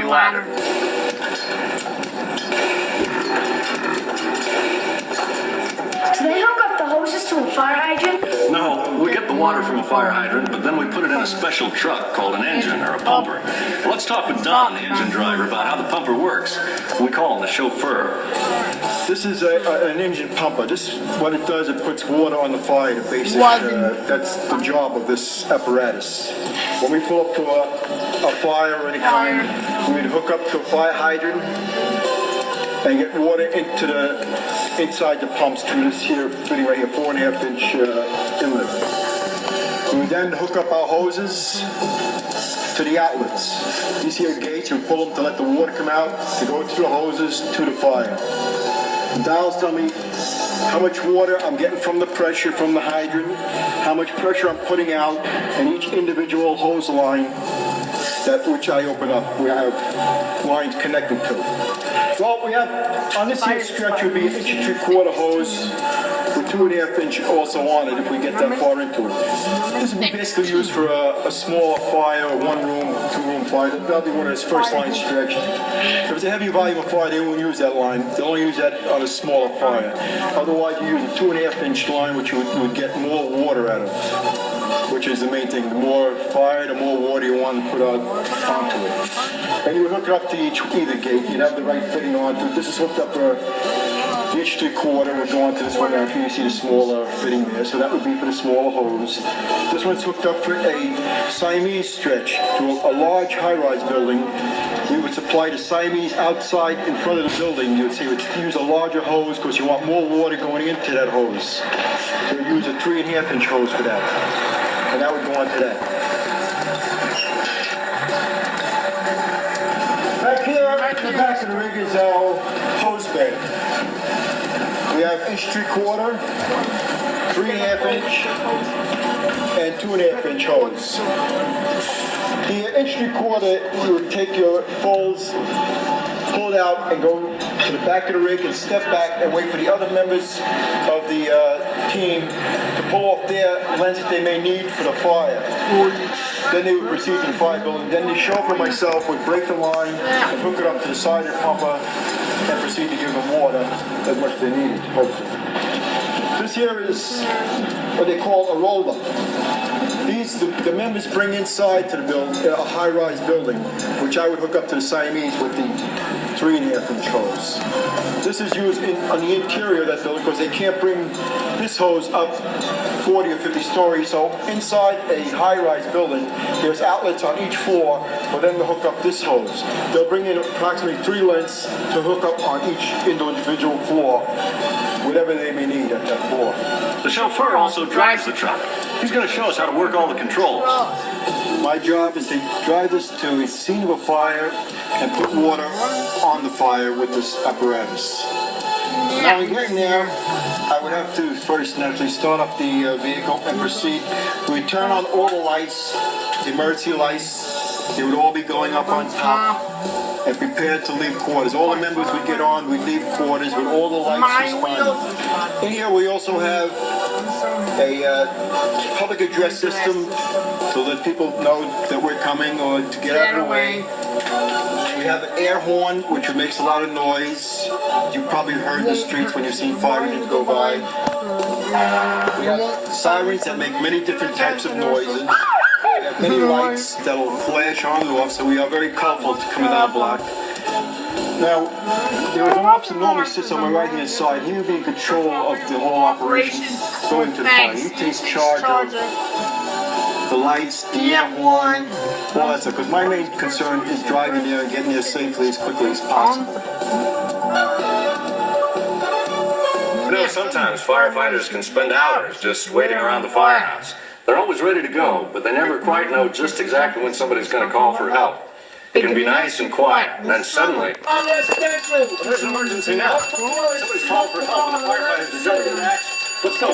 ladder. Do they hook up the hoses to a fire hydrant? No, we get the water from a fire hydrant, but then we put it in a special truck called an engine or a pumper. Well, let's talk with Don, the engine driver, about how the pumper works. We call him the chauffeur. This is an engine pumper. This, what it does, it puts water on the fire. That's the job of this apparatus. When we pull up to a fire or any kind, we'd hook up to a fire hydrant and get water inside the pumps through this here fitting right here, 4.5-inch inlet. We would then hook up our hoses to the outlets. These here gates, we pull them to let the water come out, to go through the hoses to the fire. The dials tell me how much water I'm getting from the pressure from the hydrant, how much pressure I'm putting out, and each individual hose line which I open up. We have lines connected to. Well, we have, on this here stretch, would be an 1.75-inch hose with 2.5-inch also on it if we get that far into it. This would be basically used for a small fire, a 1-room, 2-room fire. That'll be one of those first line stretch. If it's a heavy volume of fire, they won't use that line. They only use that on a smaller fire. Otherwise, you use a 2.5-inch line, which you would get more water out of, which is the main thing. The more fire, the more water you want to put onto it. And you would hook it up to either gate. You'd have the right fitting onto it. This is hooked up for the 1.75-inch would go onto this one down here. You see the smaller fitting there, so that would be for the smaller hose. This one's hooked up for a Siamese stretch to a large high-rise building. We would supply the Siamese outside in front of the building. You would see, use a larger hose because you want more water going into that hose. So you use a 3.5-inch hose for that. And that would go onto that. Back here, at the back of the rig is our hose bed. We have 1.75-inch, 3.5-inch, and 2.5-inch hose. The 1.75-inch, you would take your poles, pull it out, and go to the back of the rig and step back and wait for the other members of the team to pull off their lens that they may need for the fire. Then they would proceed to the fire building. Then the chauffeur and myself would break the line and hook it up to the side of the pumper and proceed to give them water as much as they needed, hopefully. This here is what they call a roller. These, the members bring inside to the building, a high-rise building, which I would hook up to the Siamese with the 3.5-inch hose. This is used on the interior of that building because they can't bring this hose up 40 or 50 stories. So inside a high-rise building, there's outlets on each floor for them to hook up this hose. They'll bring in approximately 3 lengths to hook up on each individual floor, whatever they may need at that floor. The chauffeur also drives the truck. He's going to show us how to work all the controls. My job is to drive this to a scene of a fire and put water on the fire with this apparatus. Now in getting there, I would have to first naturally start up the vehicle and proceed. We would turn on all the lights, the emergency lights. They would all be going up on top and prepared to leave quarters. All the members would get on, we'd leave quarters with all the lights responding. In here we also have a public address system to let people know that we're coming or to get out of the way. We have an air horn, which makes a lot of noise. You've probably heard in the streets when you've seen fire engines go by. We have sirens that make many different types of noises. We have many lights that will flash on and off, so we are very colorful coming down the block. Now, there is an officer normally sits on my right-hand side. He will be in control of the whole operation going to the fire. He takes charge of the lights, the air horn, all that stuff. Because my main concern is driving there and getting there safely as quickly as possible. You know, sometimes firefighters can spend hours just waiting around the firehouse. They're always ready to go, but they never quite know just exactly when somebody's going to call for help. It can be nice and quiet, and then suddenly, there's an emergency now. Somebody's called for help, and the firefighters are jumping in action. Let's go.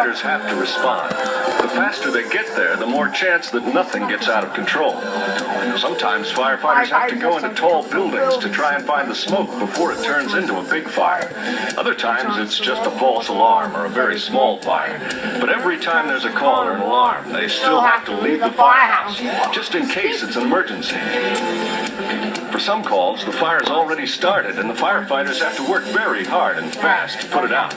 firefighters have to respond. The faster they get there, the more chance that nothing gets out of control. Sometimes firefighters have to go into tall buildings to try and find the smoke before it turns into a big fire. Other times it's just a false alarm or a very small fire. But every time there's a call or an alarm, they still have to leave the firehouse, just in case it's an emergency. For some calls, the fire's already started, and the firefighters have to work very hard and fast to put it out.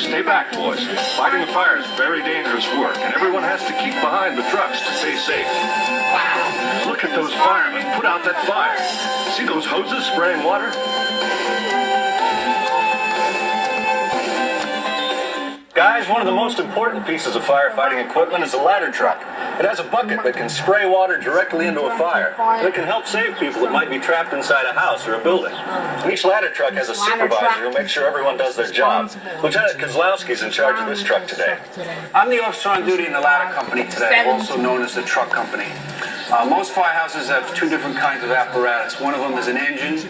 Stay back, boys. Fighting the fire is very dangerous work, and everyone has to keep behind the trucks to stay safe. Wow, look at those firemen put out that fire. See those hoses spraying water? Guys, one of the most important pieces of firefighting equipment is a ladder truck. It has a bucket that can spray water directly into a fire. And it can help save people that might be trapped inside a house or a building. And each ladder truck has a supervisor who makes sure everyone does their job. Lieutenant Kozlowski's in charge of this truck today. I'm the officer on duty in the ladder company today, also known as the truck company. Most firehouses have two different kinds of apparatus. One of them is an engine.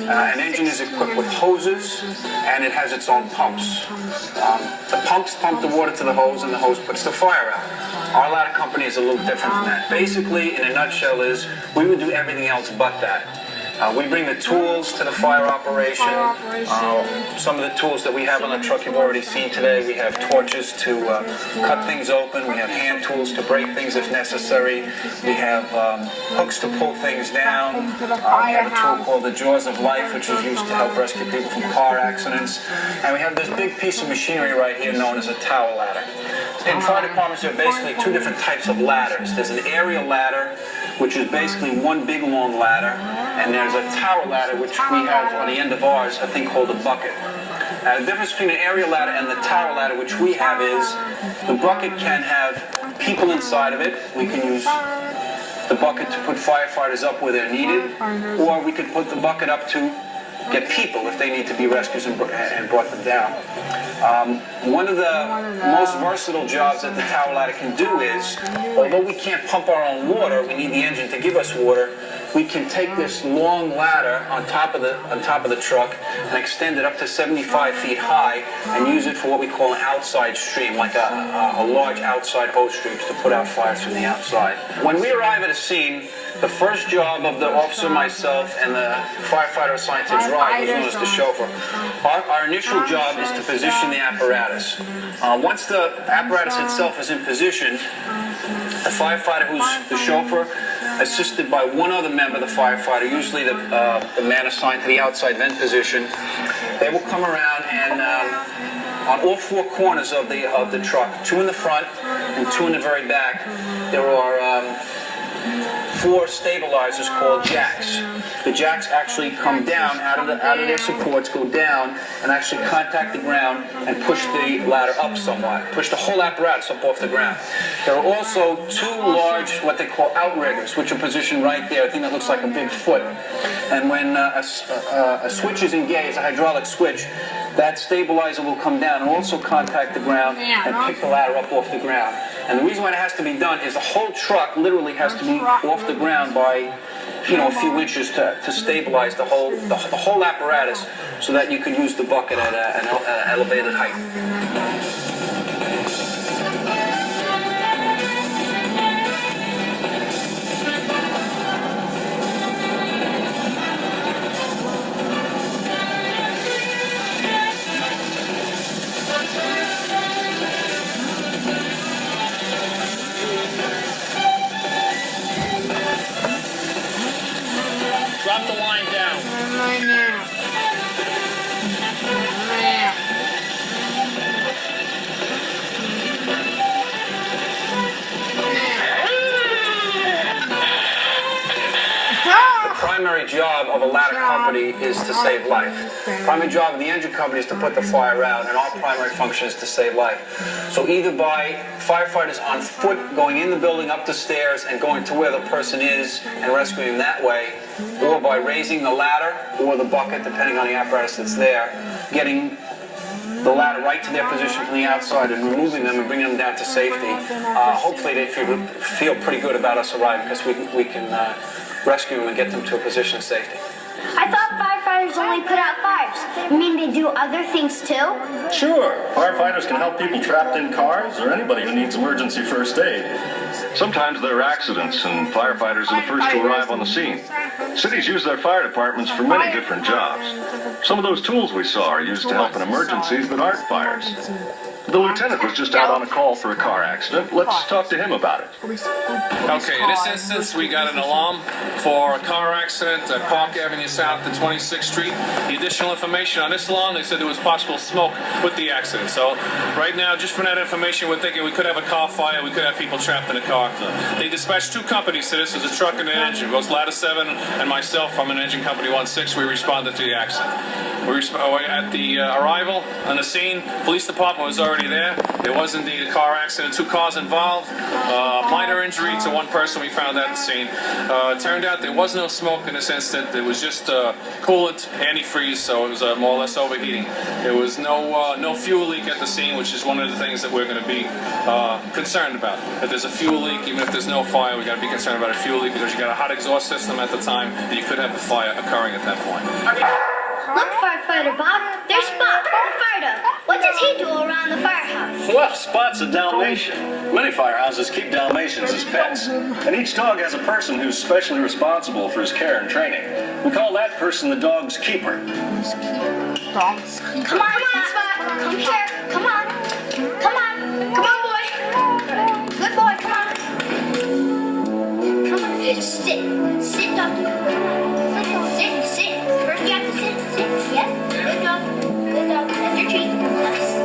An engine is equipped with hoses, and it has its own pumps. The pumps pump the water to the hose, and the hose puts the fire out. Our ladder company is a little different from that. Basically, in a nutshell, is we would do everything else but that. We bring the tools to the fire operation. Some of the tools that we have on the truck you've already seen today. We have torches to cut things open. We have hand tools to break things if necessary. We have hooks to pull things down. We have a tool called the Jaws of Life, which is used to help rescue people from car accidents. And we have this big piece of machinery right here known as a tower ladder. In fire departments, there are basically two different types of ladders. There's an aerial ladder, which is basically one big long ladder, and there's a tower ladder, which we have on the end of ours, a thing called a bucket. Now, the difference between an aerial ladder and the tower ladder, which we have, is the bucket can have people inside of it. We can use the bucket to put firefighters up where they're needed, or we could put the bucket up to get people if they need to be rescued and brought them down. One of the most versatile jobs that the tower ladder can do is, although we can't pump our own water, we need the engine to give us water, we can take this long ladder on top of the truck and extend it up to 75 feet high and use it for what we call an outside stream, like a large outside hose stream to put out fires from the outside. When we arrive at a scene, the first job of the officer, myself, and the firefighter assigned to his ride, who's known as the chauffeur, our initial job is to position the apparatus. Once the apparatus itself is in position, the firefighter, who's the chauffeur, assisted by one other member of the firefighter, usually the man assigned to the outside vent position, they will come around and on all four corners of the truck, two in the front and two in the very back, there are four stabilizers called jacks. The jacks actually come down out of their supports, go down, and actually contact the ground and push the ladder up somewhat, push the whole apparatus up off the ground. There are also two large, what they call outriggers, which are positioned right there, a thing that looks like a big foot. And when a switch is engaged, a hydraulic switch, that stabilizer will come down and also contact the ground and pick the ladder up off the ground. And the reason why it has to be done is the whole truck literally has to be off the ground by, a few inches to stabilize the whole apparatus so that you can use the bucket at an elevated height. Drop the line down. The primary job of a ladder company is to save life. The primary job of the engine company is to put the fire out, and our primary function is to save life. So either by firefighters on foot going in the building, up the stairs, and going to where the person is and rescuing them that way, or by raising the ladder or the bucket, depending on the apparatus that's there, getting the ladder right to their position from the outside and removing them and bringing them down to safety. Hopefully they feel pretty good about us arriving because we can rescue them and get them to a position of safety. I thought firefighters firefighters only put out fires. You mean they do other things too? Sure, firefighters can help people trapped in cars or anybody who needs emergency first aid. Sometimes there are accidents and firefighters are the first to arrive on the scene. Cities use their fire departments for many different jobs. Some of those tools we saw are used to help in emergencies that aren't fires. The lieutenant was just out on a call for a car accident. Let's talk to him about it. Okay, in this instance, we got an alarm for a car accident at Park Avenue South and 26th Street. The additional information on this alarm, they said there was possible smoke with the accident. So right now, just from that information, we're thinking we could have a car fire, we could have people trapped in a car. They dispatched 2 companies to this. There's a truck and an engine. Both Ladder 7 and myself from an engine company 16, we responded to the accident. At the arrival on the scene, police department was already there. There was indeed a car accident, 2 cars involved. Minor injury to 1 person we found at the scene. It turned out there was no smoke in this instant. It was just coolant, antifreeze, so it was more or less overheating. There was no fuel leak at the scene, which is one of the things that we're going to be concerned about. If there's a fuel leak, even if there's no fire, we got to be concerned about a fuel leak because you got a hot exhaust system at the time that you could have a fire occurring at that point. Look, firefighter Bob, there's Spot, the fire dog. What does he do around the firehouse? Well, Spot's a Dalmatian. Many firehouses keep Dalmatians as pets, and each dog has a person who's specially responsible for his care and training. We call that person the dog's keeper. Come on, Spot. Come here. Come on. Come on. Come on, boy. Good boy. Come on. Come on. Sit. Sit, doggy. Sit. First you have to sit. Yes. Good dog. Good dog. That's your treat.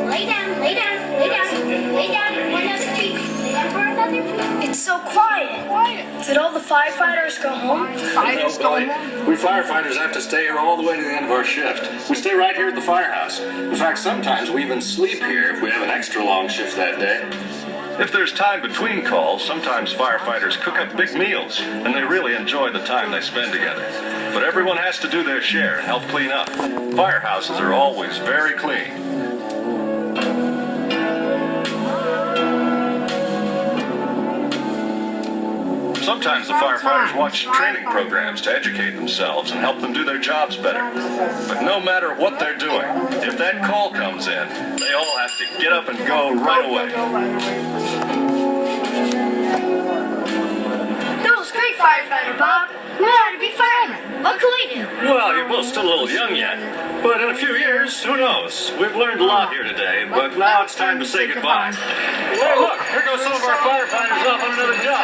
Lay down. Lay down. Lay down. Lay down for another treat. Lay down for another treat. It's so quiet. Did all the firefighters go home? We firefighters have to stay here all the way to the end of our shift. We stay right here at the firehouse. In fact, sometimes we even sleep here if we have an extra long shift that day. If there's time between calls, sometimes firefighters cook up big meals, and they really enjoy the time they spend together. But everyone has to do their share and help clean up. Firehouses are always very clean. Sometimes the firefighters watch training programs to educate themselves and help them do their jobs better. But no matter what they're doing, if that call comes in, they all have to get up and go right away. That was great, firefighter Bob. We ought to be firemen. What can we do? Well, you're both still a little young yet. But in a few years, who knows? We've learned a lot here today, but now it's time to say goodbye. Hey, look, here goes some of our firefighters off on another job.